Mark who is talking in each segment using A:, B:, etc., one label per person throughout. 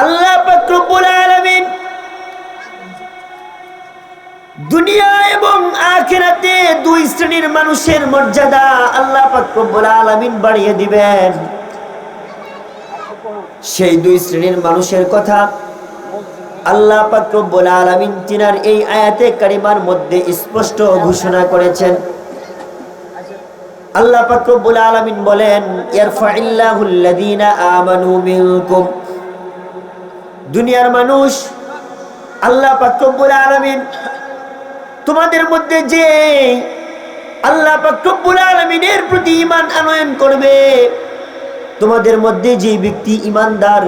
A: আল্লাহ পাক রব্বুল আলামিন দুনিয়া এবং আখিরাতে দুই শ্রেণীর মানুষের মর্যাদা আল্লাহ পাক রব্বুল আলামিন বাড়িয়ে দিবেন। সেই দুই শ্রেণীর মানুষের কথা আল্লাহ পাক রব্বুল আলামিন তিনার এই আয়াতে কারিমার মধ্যে স্পষ্ট ঘোষণা করেছেন। আল্লাহ পাক রব্বুল আলামিন বলেন, ইয়ারফাইল্লাহুল লাযীনা আমানু মিনকুম। দুনিয়ার মানুষ, আল্লাহ পাক রব্বুল আলামিন তোমাদের মধ্যে যে আল্লাহ পাক রব্বুল আলামিনের প্রতি ঈমান আনয়ন করবে, তোমাদের মধ্যে যে ব্যক্তি ঈমানদার,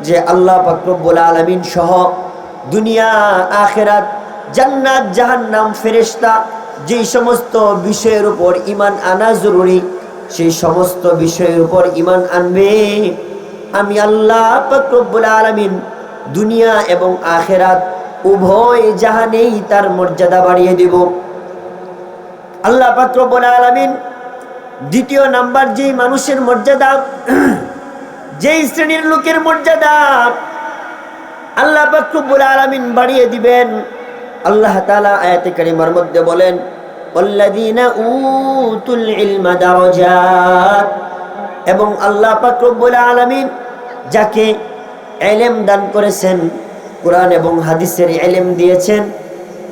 A: যে আল্লাহ পাক রব্বুল আলামিন সহ দুনিয়া আখিরাত জান্নাত জাহান্নাম ফেরেশতা যে সমস্ত বিষয়ের উপর ঈমান আনা জরুরি, সেই সমস্ত বিষয়ের উপর ঈমান আনবে, আমি আল্লাহ পাক রব্বুল আলামিন দুনিয়া এবং আখিরাত উভয় জাহানেই তার মর্যাদা বাড়িয়ে দেব। আল্লাহ পাক রব্বুল আলামিন দ্বিতীয় নাম্বার যে মানুষের মর্যাদা, যেই শ্রেণীর লোকের মর্যাদা আল্লাহ পাক রব্বুল আলামিন বাড়িয়ে দিবেন, আল্লাহ তাআলা আয়াতে কারিমার মধ্যে বলেন, ওয়াল্লাযীনা উতুল ইলমা দারাজাত। এবং আল্লাহ পাক রব্বুল আলামিন যাকে ইলম দান করেছেন, কোরআন এবং হাদিসের ইলম দিয়েছেন,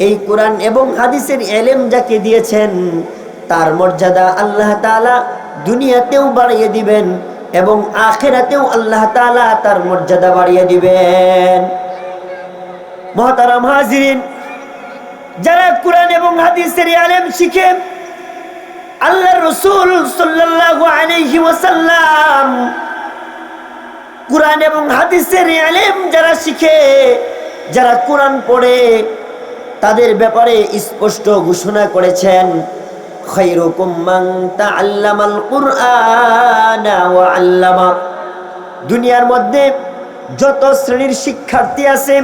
A: এই কোরআন এবং হাদিসের ইলম যাকে দিয়েছেন তার মর্যাদা আল্লাহ তাআলা দুনিয়াতেও বাড়িয়ে দিবেন এবং আখিরাতেও আল্লাহ তাআলা তার মর্যাদা বাড়িয়ে দিবেন। মুহতারাম হাজিরিন, যারা কোরআন এবং হাদিসের ইলম শিখে, আল্লাহর রাসূল সাল্লাল্লাহু আলাইহি ওয়াসাল্লাম কোরআন এবং হাদিসের ইলম যারা শিখে, যারা কোরআন পড়ে, তাদের ব্যাপারে স্পষ্ট ঘোষণা করেছেন, খায়রুকুম মান তাআল্লামাল কুরআনা ওয়া আল্লামা। দুনিয়ার মধ্যে যত শ্রেণীর শিক্ষার্থী আছে,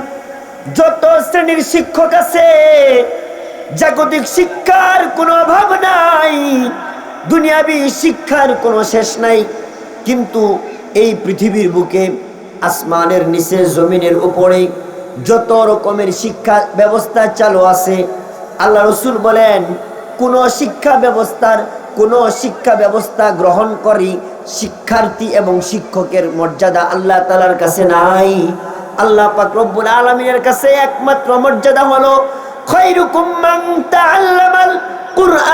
A: যত শ্রেণীর শিক্ষক আছে, জাগতিক শিক্ষার কোনো অভাব নাই, দুনিয়াবি শিক্ষার কোনো শেষ নাই। কিন্তু এই পৃথিবীর বুকে, আসমানের নিচে, জমিনের উপরে যত রকমের শিক্ষা ব্যবস্থা চালু আছে, আল্লাহ রাসূল বলেন, কোন শিক্ষা ব্যবস্থা গ্রহণকারী শিক্ষার্থী এবং শিক্ষকের মর্যাদা আল্লাহ তাআলার কাছে নাই। আল্লাহ পাক রব্বুল আলামিনের কাছে একমাত্র মর্যাদা হলো খায়রুকুম মান তাআল্লামাল কুরআনা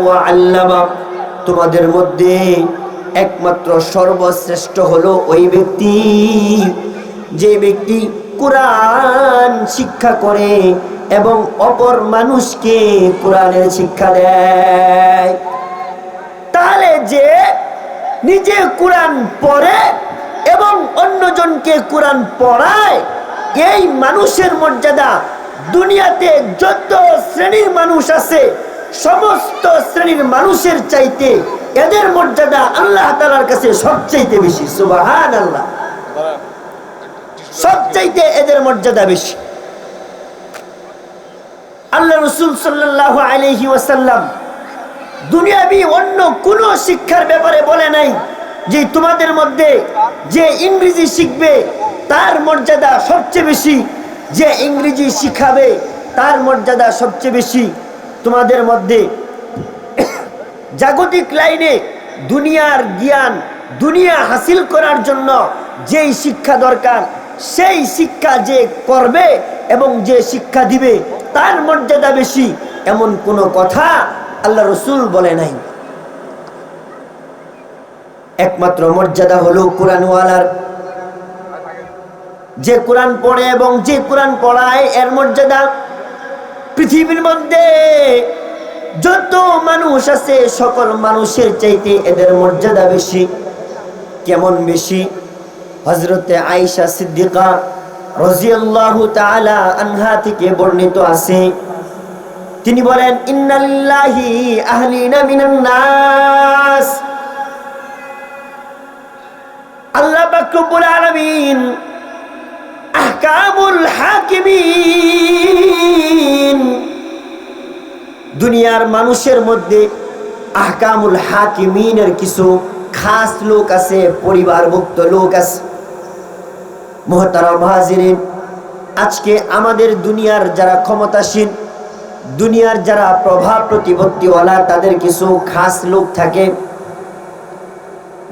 A: ওয়া আল্লামা। তোমাদের মধ্যে একমাত্র সর্বশ্রেষ্ঠ হলো ওই ব্যক্তি, যে ব্যক্তি কোরআন শিক্ষা করে এবং অপর মানুষকে কোরআনের শিক্ষা দেয়। তাহলে যে নিজে কোরআন পড়ে এবং অন্যজনকে কোরআন পড়ায়, এই মানুষের মর্যাদা দুনিয়াতে যত শ্রেণীর মানুষ আছে, সমস্ত শ্রেণীর মানুষের চাইতে এদের মর্যাদা আল্লাহ তাআলার কাছে সবচাইতে বেশি। সুবহানাল্লাহ, সবচাইতে এদের মর্যাদা বেশি। আল্লাহ রাসূল সাল্লাল্লাহু আলাইহি ওয়াসাল্লাম দুনিয়াবি অন্য কোন শিক্ষার ব্যাপারে বলে নাই যে তোমাদের মধ্যে যে ইংরেজি শিখবে তার মর্যাদা সবচেয়ে বেশি, যে ইংরেজি শিখাবে তার মর্যাদা সবচেয়ে বেশি। তোমাদের মধ্যে জাগতিক লাইনে দুনিয়ার জ্ঞান, দুনিয়া হাসিল করার জন্য যেই শিক্ষা দরকার, সেই শিক্ষা যে করবে এবং যে শিক্ষা দিবে তার মর্যাদা বেশি, এমন কোনো কথা আল্লাহ রাসূল বলে নাই। একমাত্র মর্যাদা হলো কোরআনওয়ালার, যে কোরআন পড়ে এবং যে কোরআন পড়ায়, এর মর্যাদা। পৃথিবীর মধ্যে যত মানুষ আছে, সকল মানুষের চাইতে এদের মর্যাদা বেশি। কেমন বেশি? হযরতে আয়েশা সিদ্দিকা রাদিয়াল্লাহু তাআলা আনহা থেকে বর্ণিত আছে, তিনি বলেন, ইন্না লিল্লাহি আহলিনা মিনান নাস। আল্লাহ পাক রব্বুল আলামিন আহকামুল হাকিমিন, দুনিয়ার মানুষের মধ্যে আহকামুল হাকিমিনের কিছু খাস লোক আছে, পরিবারভুক্ত লোক আছে। মুহতারাম হাজিরিন, আজকে আমাদের দুনিয়ার যারা ক্ষমতাসীন, দুনিয়ার যারা প্রভাব প্রতিপত্তিওয়ালা, তাদের কিছু খাস লোক থাকে।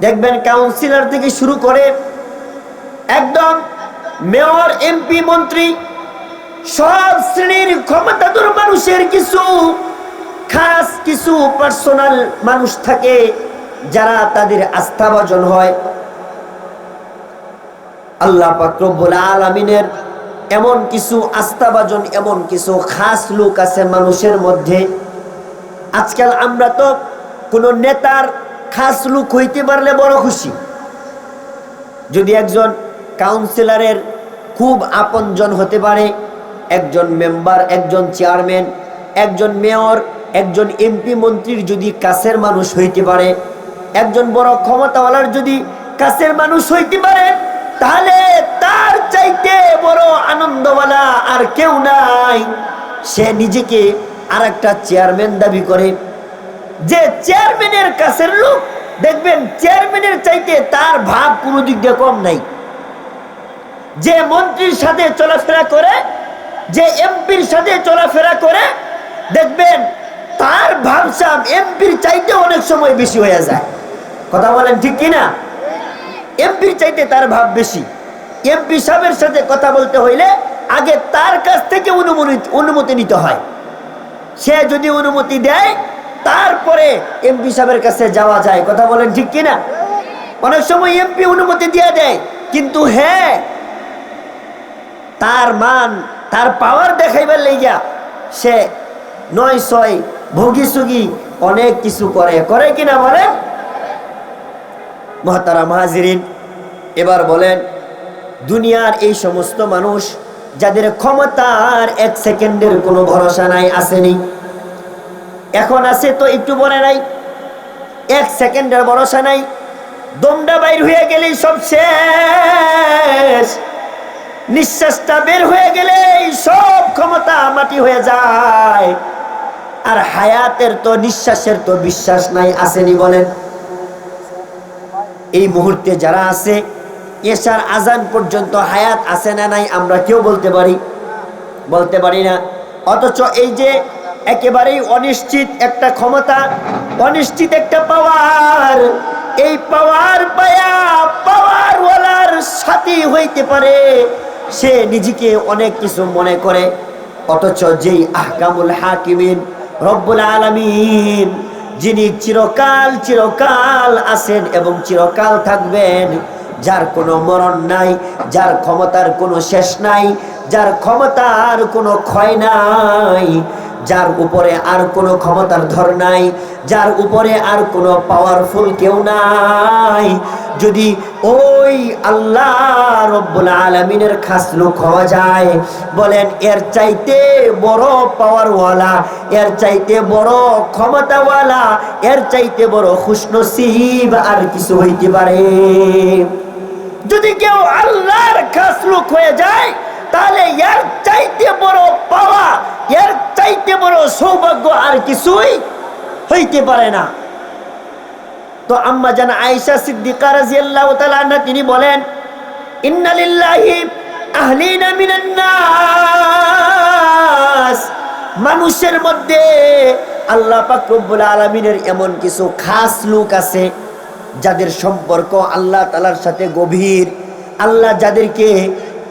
A: দেখবেন কাউন্সিলর থেকে শুরু করে একদম মেয়র, এমপি, মন্ত্রী, সব শ্রেণীর ক্ষমতাধর মানুষের কিছু খাস কিছু পার্সোনাল মানুষ থাকে যারা তাদের আস্থাভাজন হয়। আল্লাহ পাক রব্বুল আলামিনের এমন কিছু আস্থাভাজন, এমন কিছু খাস লোক আছে মানুষের মধ্যে। আজকাল আমরা তো কোন নেতার খাস লোক হইতে পারলে বড় খুশি। যদি একজন কাউন্সিলরের খুব আপনজন হতে পারে, একজন মেম্বার, একজন চেয়ারম্যান, একজন মেয়র, একজন এমপি, মন্ত্রীর যদি কাছের মানুষ হইতে পারে, একজন বড় ক্ষমতাওয়ালার যদি কাছের মানুষ হইতে পারে, তাহলে তার চাইতে বড় আনন্দওয়ালা আর কেউ নাই। সে নিজেকে আর একটা চেয়ারম্যান দাবি করে। যে চেয়ারম্যানের কাছের লোক, দেখবেন চেয়ারম্যানের চাইতে তার ভাব কোনো দিক দিয়ে কম নাই। যে মন্ত্রীর সাথে চলাফেরা করে, যে এমপির সাথে চলাফেরা করে, দেখবেন তার ভাবসাব এমপির চাইতে অনেক সময় বেশি হয়ে যায়। কথা বলেন ঠিক কিনা? এমপির চাইতে তার ভাব বেশি। এমপি সাহেবের সাথে কথা বলতে হইলে আগে তার কাছ থেকে অনুমতি নিতে হয়। সে যদি অনুমতি দেয় তারপরে এমপি সাহেবের কাছে যাওয়া যায়। কথা বলেন ঠিক কিনা? অনেক সময় এমপি অনুমতি দিয়ে দেয়, কিন্তু হ্যাঁ, তার মান, তার পাওয়ার দেখাইবার লাইগা সে ৯-৬ ভোগী সুগি অনেক কিছু করে কিনা বলেন? মুহতারাম হাজিরিন, এবার বলেন, দুনিয়ার এই সমস্ত মানুষ যাদের ক্ষমতার ১ সেকেন্ডের কোনো ভরসা নাই, আসেনি? এখন আছে তো একটু বলে নাই, 1 সেকেন্ডের ভরসা নাই। দমটা বাইর হয়ে গেলেই সব শেষ। নিঃশ্বাসটা বের হয়ে গেলেই সব ক্ষমতা মাটি হয়ে যায়। আর হায়াতের তো, নিঃশ্বাসের তো বিশ্বাস নাই, আসেনি বলেন? এই মুহূর্তে যারা আছে, এশার আজান পর্যন্ত হায়াত আছে না নাই আমরা কেউ বলতে পারি না। অথচ এই যে একেবারেই অনিশ্চিত একটা ক্ষমতা, অনিশ্চিত একটা পাওয়ার, এই পাওয়ার পায়া পাওয়ারওয়ালার সাথী হইতে পারে, সে নিজেকে অনেক কিছু মনে করে। অথচ যেই আহকামুল হাকিমিন রব্বুল আলামিন, যিনি চিরকাল আছেন এবং চিরকাল থাকবেন, যার কোনো মরণ নাই, যার ক্ষমতার কোনো শেষ নাই, যার ক্ষমতার কোনো ক্ষয় নাই, যার উপরে আর কোনো ক্ষমতার ধর নাই, যার উপরে আর কোনো পাওয়ারফুল কেউ নাই, যদি ওই আল্লাহ রব্বুল আলামিনের খাস লোক হওয়া যায়, বলেন এর চাইতে বড় পাওয়ারওয়ালা, এর চাইতে বড় ক্ষমতাওয়ালা, এর চাইতে বড় খুশনসিব আর কিছু হইতে পারে? যদি কেউ আল্লাহর খাস লোক হয়ে যায়, তাহলে এর চাইতে বড় পাওয়া, এর চাইতে বড় সৌভাগ্য আর কিছুই হইতে পারে না। তো আম্মা জান আয়েশা সিদ্দিকা রাদিয়াল্লাহু তাআলা আনহা তিনি বলেন, ইন্না লিল্লাহি আহলিনা মিনান নাস, মানুষের মধ্যে আল্লাহ পাক রব্বুল আলামিনের এমন কিছু খাস লোক আছে যাদের সম্পর্ক আল্লাহ তাআলার সাথে গভীর। আল্লাহ যাদেরকে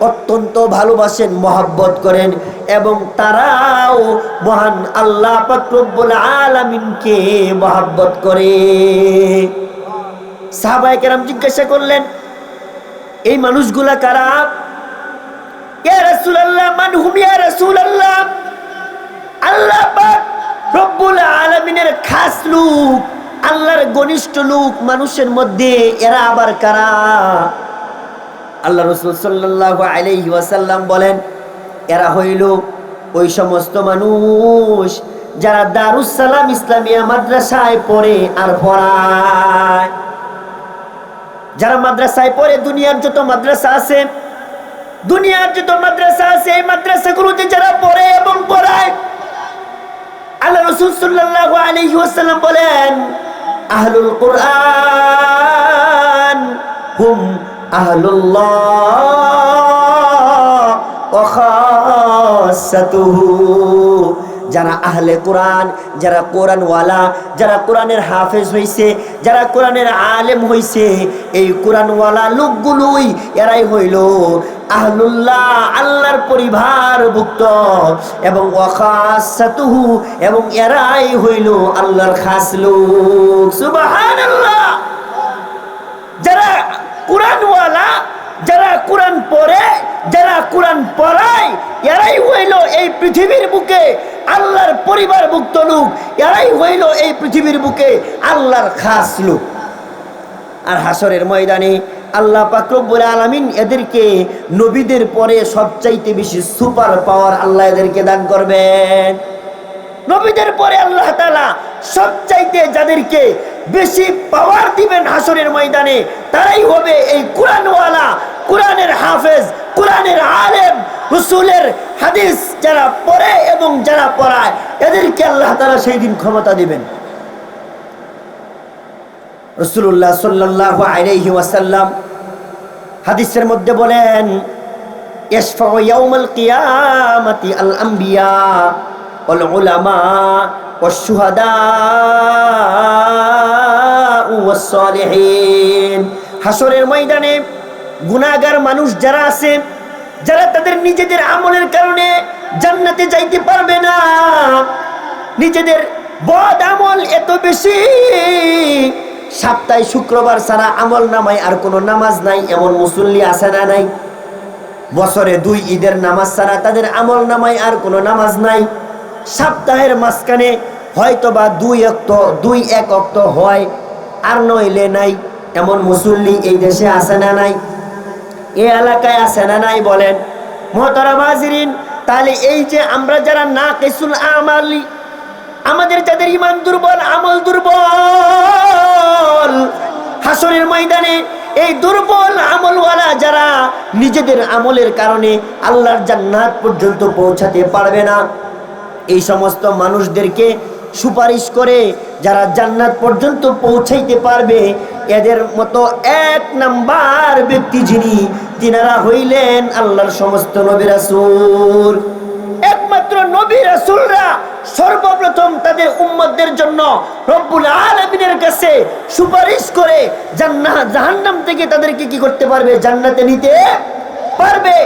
A: অত্যন্ত ভালোবাসেন, মহব্বত করেন, এবং তারাও মহান আল্লাহ পাক রব্বুল আলামিনকে মহব্বত করে। সাহাবায়ে কেরাম জিজ্ঞাসা করলেন, এই মানুষগুলা কারা? ইয়া রাসূলুল্লাহ, মান হুম ইয়া রাসূলুল্লাহ? আল্লাহ পাক রব্বুল আলামিনের খাস লোক, আল্লাহর ঘনিষ্ঠ লোক মানুষের মধ্যে এরা আবার কারা? আল্লাহ রাসূল সাল্লাল্লাহু আলাইহি ওয়াসাল্লাম বলেন, এরা হইল ওই সমস্ত মানুষ যারা দারুস সালাম ইসলামিয়া মাদ্রাসায় পড়ে আর পড়ায়। যারা মাদ্রাসায় পড়ে, দুনিয়ার যত মাদ্রাসা আছে, এই মাদ্রাসাগুলোতে যারা পড়ে এবং পড়ায়, আল্লাহ রাসূল সাল্লাল্লাহু আলাইহি ওয়াসাল্লাম বলেন, আহলুল কুরআন হুম আহলুল্লাহ ওয়া খাসাতুহু। যারা আহলে কোরআন, যারা কোরআনওয়ালা, যারা কোরআনের হাফেজ হইছে, যারা কোরআনের আলেম হইছে, এই কোরআনওয়ালা লোকগুলোই এরাই হইল আহলুল্লাহ, আল্লাহর পরিবারভুক্ত, এবং ওয়া খাসাতুহু, এবং এরাই হইল আল্লাহর খাস লোক। সুবহানাল্লাহ। যারা কোরআনওয়ালা, যারা কোরআন পড়ে, যারা কোরআন পড়ায়, এরাই হইল এই পৃথিবীর বুকে আল্লাহর পরিবারভুক্ত লোক, এরাই হইল এই পৃথিবীর বুকে আল্লাহর খাস লোক। আর হাসরের ময়দানে আল্লাহ পাক রব্বুল আলামিন এদেরকে নবীদের পরে সবচাইতে বেশি সুপার পাওয়ার আল্লাহ এদেরকে দান করবেন। নবীদের পরে আল্লাহ তাআলা সবচাইতে যাদেরকে বেশি পাওয়ার দিবেন হাসরের ময়দানে, তারাই হবে এই কোরআনওয়ালা, কোরআনের হাফেজ, কোরআনের আলেম, রাসূলের হাদিস যারা পড়ে এবং যারা পড়ায়, এদেরকে আল্লাহ তাআলা সেই দিন ক্ষমতা দিবেন। রাসূলুল্লাহ সাল্লাল্লাহু আলাইহি ওয়াসাল্লাম হাদিসের মধ্যে বলেন, ইয়াশফাউ ইয়াউমাল কিয়ামাতি আল আমবিয়া ওয়াল উলামা ওয়াশ শুহাদা ওয়াস সালিহিন। হাসরের ময়দানে গুনাহগার মানুষ যারা আছে, যারা তাদের নিজেদের আমলের কারণে জান্নাতে যাইতে পারবে না, নিজেদের বদ আমল এত বেশি, সপ্তাহে শুক্রবার ছাড়া আমল নামায় আর কোনো নামাজ নাই, এমন মুসল্লি আছে না নাই? বছরে 2 ঈদের নামাজ ছাড়া তাদের আমল নামায় আর কোনো নামাজ নাই। সপ্তাহের মাঝখানে হয়তোবা 2-1 ওয়াক্ত হয়, আর নইলে নাই, এমন মুসল্লি এই দেশে আছে না নাই? এই এলাকায় আছে না নাই বলেন? মুহতারাম হাজিরিন, তাহলে এই যে আমরা যারা নাকিসুল আমালি, আমাদের যাদের ঈমান দুর্বল, আমল দুর্বল, হাসরের ময়দানে এই দুর্বল আমলওয়ালা যারা নিজেদের আমলের কারণে আল্লাহর জান্নাত পর্যন্ত পৌঁছাতে পারবে না, এই সমস্ত মানুষদেরকে সুপারিশ করে যারা জান্নাত পর্যন্ত পৌঁছাইতে পারবে, এদের মতো 1 নাম্বার ব্যক্তি যিনি, তিনারা হইলেন আল্লাহর সমস্ত নবী রাসূল। একমাত্র নবী রাসূলরা সর্বপ্রথম তাদের উম্মতদের জন্য রব্বুল আলামিনের কাছে সুপারিশ করে জাহান্নাম থেকে তাদেরকে কি করতে পারবে? জান্নাতে নিতে পারবে।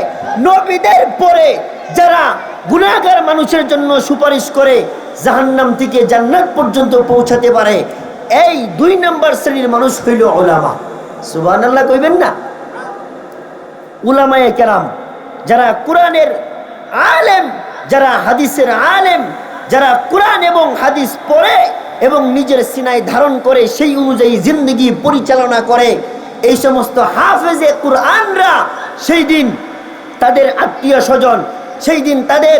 A: নবীদের পরে যারা গুনাহগার মানুষের জন্য সুপারিশ করে জাহান্নাম থেকে জান্নাত পর্যন্ত পৌঁছাতে পারে, এই 2 নাম্বার শ্রেণীর মানুষ হইল উলামা। সুবহানাল্লাহ কইবেন না? উলামায়ে কেরাম, যারা কোরআনের আলেম, যারা হাদিসের আলেম, যারা কোরআন এবং হাদিস পড়ে এবং নিজের সিনায় ধারণ করে সেই অনুযায়ী জিন্দগি পরিচালনা করে, এই সমস্ত হাফেজে কোরআনরা সেই দিন তাদের আত্মীয় স্বজন, সেই দিন তাদের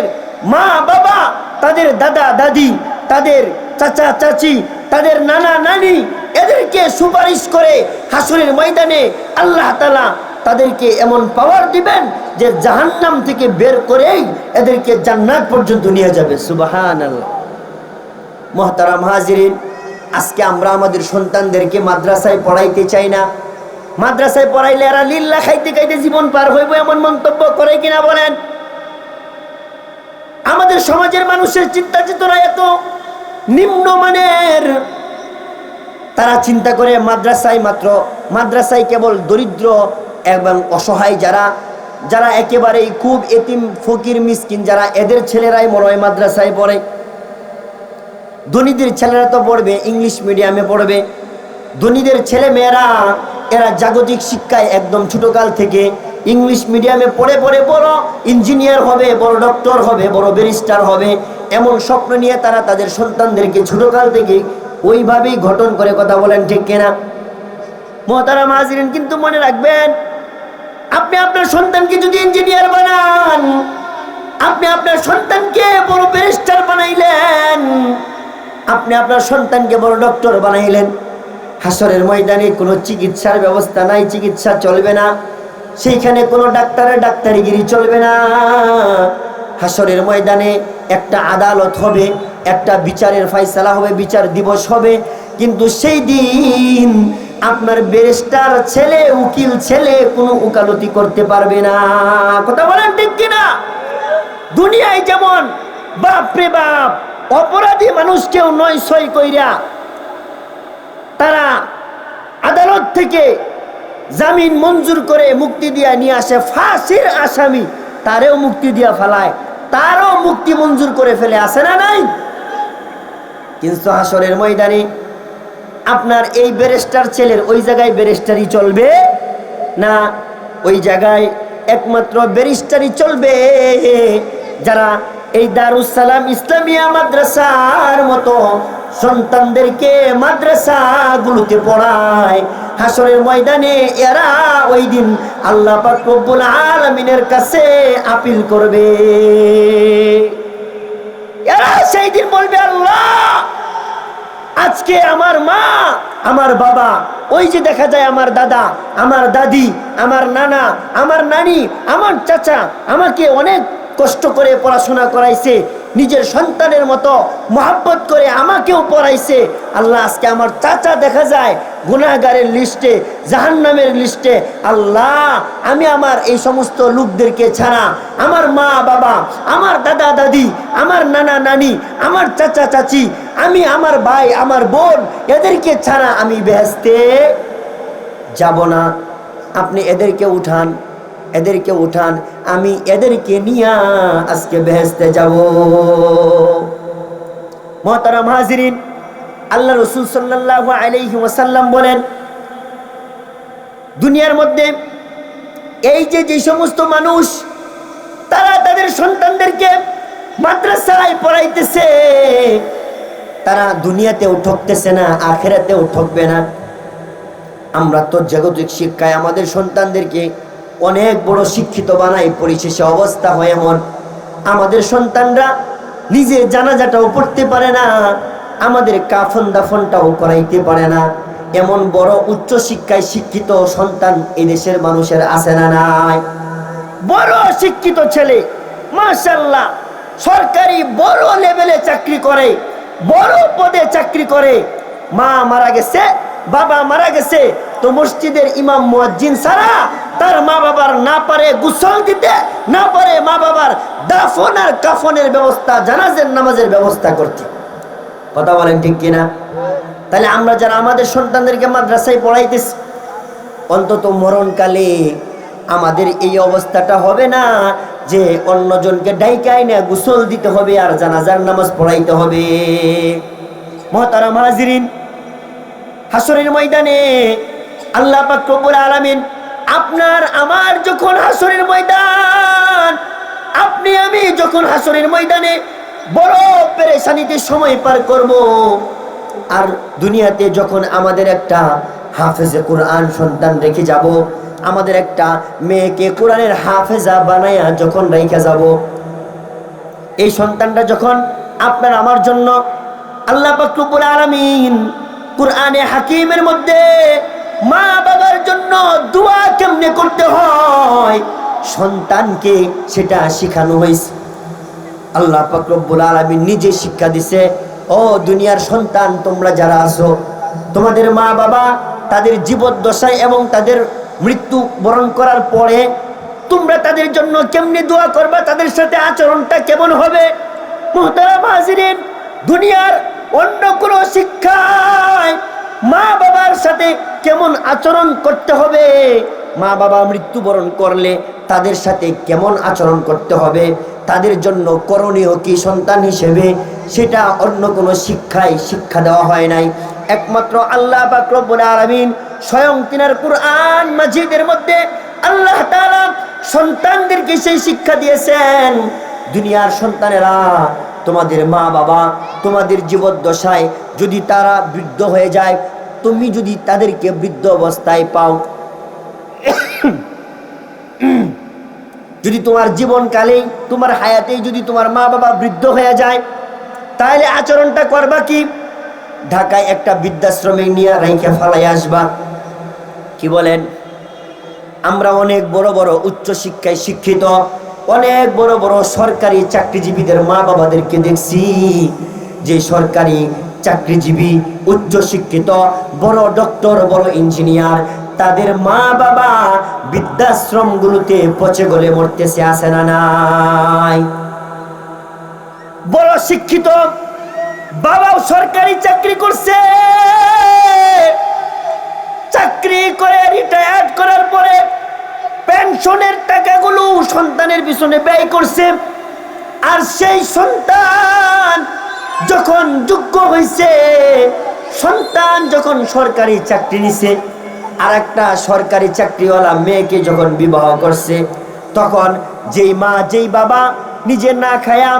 A: মা বাবা, তাদের দাদা দাদি, তাদের চাচা চাচি, তাদের নানা নানি, এদেরকে সুপারিশ করে হাসরের ময়দানে আল্লাহ তাআলা তাদেরকে এমন পাওয়ার দিবেন যে জাহান্নাম থেকে বের করেই এদেরকে জান্নাত পর্যন্ত নিয়ে যাবে। সুবহানাল্লাহ। মুহতারাম হাজিরিন, আজকে আমরা আমাদের সন্তানদেরকে মাদ্রাসায় পড়াইতে চাই না। মাদ্রাসায় পড়াইলে এরা লিল্লাহ খাইতে খাইতে জীবন পার হইব, এমন মন্তব্য করে কিনা বলেন? আমাদের সমাজের মানুষের চিন্তা চেতনা এত নিম্নমানের, তারা চিন্তা করে মাদ্রাসায় কেবল দরিদ্র এবং অসহায় যারা একেবারেই খুব এতিম ফকির মিসকিন, যারা এদের ছেলেরাই মনে হয় মাদ্রাসায় পড়ে। ধনীদের ছেলেরা তো পড়বে ইংলিশ মিডিয়ামে পড়বে। ধনীদের ছেলে মেয়েরা এরা জাগতিক শিক্ষায় একদম ছোটকাল থেকে ইংলিশ মিডিয়ামে পড়ে বড় ইঞ্জিনিয়ার হবে, বড় ডক্টর হবে, বড় ব্যারিস্টার হবে, এমন স্বপ্ন নিয়ে তারা তাদের সন্তানদেরকে ছোটকাল থেকে ওইভাবেই গঠন করে। কথা বলেন ঠিক কিনা? মুহতারাম হাজিরিন, কিন্তু মনে রাখবেন, আপনি আপনার সন্তানকে যদি ইঞ্জিনিয়ার বানান, আপনি আপনার সন্তানকে বড় ব্যারিস্টার বানাইলেন, আপনি আপনার সন্তানকে বড় ডক্টর বানাইলেন, হাসরের ময়দানে কোনো চিকিৎসার ব্যবস্থা নাই, চিকিৎসা চলবে না, সেইখানে কোনো ডাক্তারের ডাক্তারিগিরি চলবে না। হাসরের ময়দানে একটা আদালত হবে, একটা বিচারের ফয়সালা হবে, বিচার দিবস হবে, কিন্তু সেই দিন আপনার ব্যারিস্টার ছেলে, উকিল ছেলে কোনো উকালতি করতে পারবে না। কথা বলেন ঠিক কিনা? দুনিয়ায় যেমন বাপরে বাপ অপরাধী মানুষকেও ৯-৬ কইরা তারা আদালত থেকে জামিন মঞ্জুর করে মুক্তি দিয়া নিয়ে আসে, ফাঁসির আসামি তারেও মুক্তি দিয়া ফেলায়, তারও মুক্তি মঞ্জুর করে ফেলে, আসে না নাই? কিন্তু হাসরের ময়দানে আপনার এই ব্যারিস্টার ছেলের ওই জায়গায় ব্যারিস্টারি চলবে না, ওই জায়গায় একমাত্র ব্যারিস্টারি চলবে যারা এই দারুস সালাম ইসলামিয়া মাদ্রাসার মতো সন্তানদেরকে মাদ্রাসাগুলোতে পড়ায়। হাসরের ময়দানে এরা ওই দিন আল্লাহ পাক রব্বুল আলামিনের কাছে আপিল করবে। এরা সেই দিন বলবে, আল্লাহ আজকে আমার মা, আমার বাবা, ওই যে দেখা যায় আমার দাদা, আমার দাদি, আমার নানা, আমার নানি, আমার চাচা আমাকে অনেক কষ্ট করে পড়াশোনা করাইছে, নিজের সন্তানের মতো মহব্বত করে আমাকেও পড়াইছে। আল্লাহ আজকে আমার চাচা দেখা যায় গুনাহগারের লিস্টে, জাহান্নামের লিস্টে। আল্লাহ আমি আমার এই সমস্ত লোকদেরকে ছাড়া, আমার মা বাবা, আমার দাদা দাদি, আমার নানা নানি, আমার চাচা চাচি, আমি আমার ভাই, আমার বোন, এদেরকে ছাড়া আমি বেহেশতে যাব না। আপনি এদেরকে উঠান, এদেরকে উঠান, আমি এদেরকে নিয়ে আজকে বেহেশতে যাব। মুহতারাম হাজিরিন, আল্লাহ রাসূল সাল্লাল্লাহু আলাইহি ওয়াসাল্লাম বলেন, দুনিয়ার মধ্যে এই যে সমস্ত মানুষ তারা তাদের সন্তানদেরকে মাদ্রাসায় পড়াইতেছে, তারা দুনিয়াতেও ঠকতেছে না, আখিরাতেও ঠকবে না। আমরা তো জাগতিক শিক্ষায় আমাদের সন্তানদেরকে অনেক বড় শিক্ষিত বানাই, পরিশেষে অবস্থা হয় এমন, আমাদের সন্তানরা নিজে জানাজাটাও পড়তে পারে না, আমাদের কাফন দাফনটাও করাইতে পারে না। এমন বড় উচ্চ শিক্ষায় শিক্ষিত সন্তান এই দেশের মানুষের আছে না নাই? বড় শিক্ষিত ছেলে মাশাআল্লাহ সরকারি বড় লেভেলে চাকরি করে, বড় পদে চাকরি করে, মা মারা গেছে, বাবা মারা গেছে, তো মসজিদের ইমাম মুয়াজ্জিন ছাড়া তার মা বাবার না পারে গোসল দিতে, না পারে মা বাবার দাফন আর কাফনের ব্যবস্থা, জানাজার নামাজের ব্যবস্থা করতে। কথা বলেন ঠিক কিনা? তাহলে আমরা যারা আমাদের সন্তানদেরকে মাদ্রাসায় পড়াইতেছি, অন্তত মরণকালে আমাদের এই অবস্থাটা হবে না যে অন্যজনকে ডাইকাই না গোসল দিতে হবে আর জানাজার নামাজ পড়াইতে হবে। মুহতারাম হাজিরিন, হাসরের ময়দানে আল্লাহ পাক রব্বুল আলামিন আপনার আমার যখন হাসরের ময়দান, আপনি আমি যখন হাসরের ময়দানে বড় পেরেশানিতে সময় পার করব, আর দুনিয়াতে যখন আমাদের একটা হাফেজে কোরআন সন্তান রেখে যাব, আমাদের একটা মেয়েকে কোরআনের হাফেজা বানায়া যখন রেখে যাব, এই সন্তানটা যখন আপনার আমার জন্য আল্লাহ পাক রব্বুল আলামিন কুরআনে হাকিমের মধ্যে মা বাবার জন্য দোয়া কেমনে করতে হয় সন্তানকে সেটা শেখানো হয়েছে। আল্লাহ পাক রব্বুল আলামিন নিজে শিক্ষা দিছে, ও দুনিয়ার সন্তান তোমরা যারা আছো, তোমাদের মা বাবা তাদের জীবদ্দশায় এবং তাদের মৃত্যু বরণ করার পরে তোমরা তাদের জন্য কেমনে দোয়া করবা, তাদের সাথে আচরণটা কেমন হবে। মুহতারাম হাজিরিন, দুনিয়ার অন্য কোনো শিক্ষায় মা বাবার সাথে কেমন আচরণ করতে হবে, মা বাবা মৃত্যুবরণ করলে তাদের সাথে কেমন আচরণ করতে হবে, তাদের জন্য করণীয় কি সন্তান হিসেবে, সেটা অন্য কোনো শিক্ষায় শিক্ষা দেওয়া হয় নাই। একমাত্র আল্লাহ পাক রব্বুল আলামিন স্বয়ং তিনার কুরআন মাজিদের মধ্যে আল্লাহ তাআলা সন্তানদেরকে সেই শিক্ষা দিয়েছেন। দুনিয়ার সন্তানেরা, তোমাদের মা বাবা তোমাদের জীবদ্দশায় যদি তারা বৃদ্ধ হয়ে যায়, তুমি যদি তাদেরকে বৃদ্ধ অবস্থায় পাও, যদি তোমার জীবনকালেই তোমার হায়াতেই যদি তোমার মা বাবা বৃদ্ধ হয়ে যায়, তাহলে আচরণটা করবা কি? ঢাকায় একটা বৃদ্ধাশ্রমে নিয়ে রাইখা ফালাই আসবা। কি বলেন? আমরা অনেক বড় বড় উচ্চ শিক্ষায় শিক্ষিত, অনেক বড় বড় সরকারি চাকরিজীবীদের মা বাবাদেরকে দেখছি যে সরকারি চাকরিজীবী, উচ্চ শিক্ষিত, বড় ডক্টর, বড় ইঞ্জিনিয়ার, তাদের মা বাবা বৃদ্ধাশ্রমগুলোতে পচে গলে মরতেছে, আছে না নাই? বড় শিক্ষিত বাবাও সরকারি চাকরি করছে, চাকরি করে রিটায়ার করার পরে পেনশনের টাকাগুলো সন্তানের পিছনে ব্যয় করছে। আর সেই সন্তান যখন যোগ্য হয়েছে, সন্তান যখন সরকারি চাকরি নিছে, আর একটা সরকারি চাকরিওয়ালা মেয়েকে যখন বিবাহ করছে, তখন যেই মা যেই বাবা নিজে না খায়া,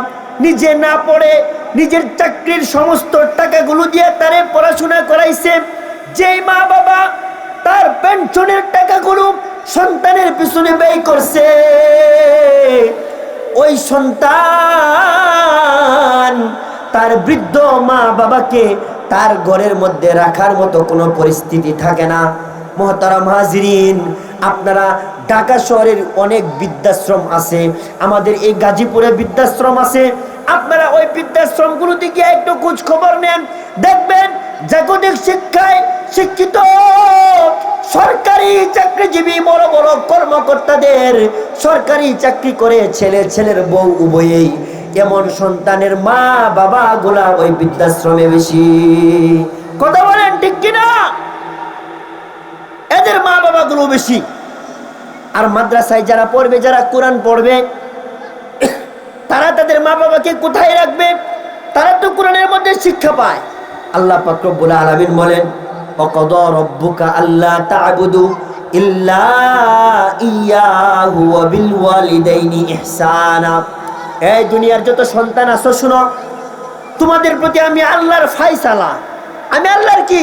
A: নিজে না পড়ে, নিজের চাকরির সমস্ত টাকাগুলো দিয়ে তারে পড়াশোনা করাইছে, যেই মা বাবা তার পেনশনের টাকাগুলো সন্তানের পিছনে ব্যয় করছে, ওই সন্তান তার বৃদ্ধ মা বাবাকে তার ঘরের মধ্যে রাখার মতো কোনো পরিস্থিতি থাকে না। মুহতারাম হাজিরিন, আপনারা ঢাকা শহরের অনেক বৃদ্ধাশ্রম আছে, আমাদের এই গাজীপুরে বৃদ্ধাশ্রম আছে, আপনারা ওই বৃদ্ধাশ্রমগুলোতে গিয়ে একটু খোঁজ খবর নেন, দেখবেন জাগতিক শিক্ষায় শিক্ষিত সরকারি চাকরিজীবী বড় বড় কর্মকর্তাদের সরকারি চাকরি করে ছেলের বউ উভয়েই, এমন সন্তানের মা বাবা গুলা ওই বৃদ্ধাশ্রমে বেশি। কথা বলেন ঠিক কিনা? এদের মা বাবা গুলো বেশি। আর মাদ্রাসায় যারা পড়বে, যারা কোরআন পড়বে, তারা তাদের মা বাবাকে কোথায় রাখবে? তারা তো কোরআনের মধ্যে শিক্ষা পায়। আল্লাহ পাক রব্বুল আলামিন বলেন, ওয়াকাদা রাব্বুকা আল্লা তা'বুদু ইল্লা ইয়্যাহু ওয়া বিল ওয়ালিদাইনি ইহসানা। এই দুনিয়ার যত সন্তান আছো, শুনো, তোমাদের প্রতি আমি আল্লাহর ফায়সালা, আমি আল্লাহর কি?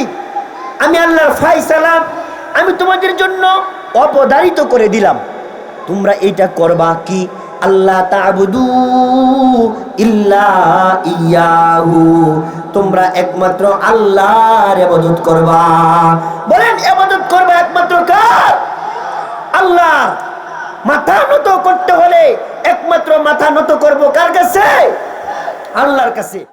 A: আমি আল্লাহর ফায়সালা আমি তোমাদের জন্য অপদারিত করে দিলাম। তোমরা এইটা করবা কি? আল্লাহ তা'বুদু ইল্লা ইয়্যাহু, তোমরা একমাত্র আল্লাহর ইবাদত করবা। বলেন, ইবাদত করবা একমাত্র কার? আল্লাহ। মাথা নত করতে হলে একমাত্র মাথা নত করব কার কাছে? আল্লাহর কাছে।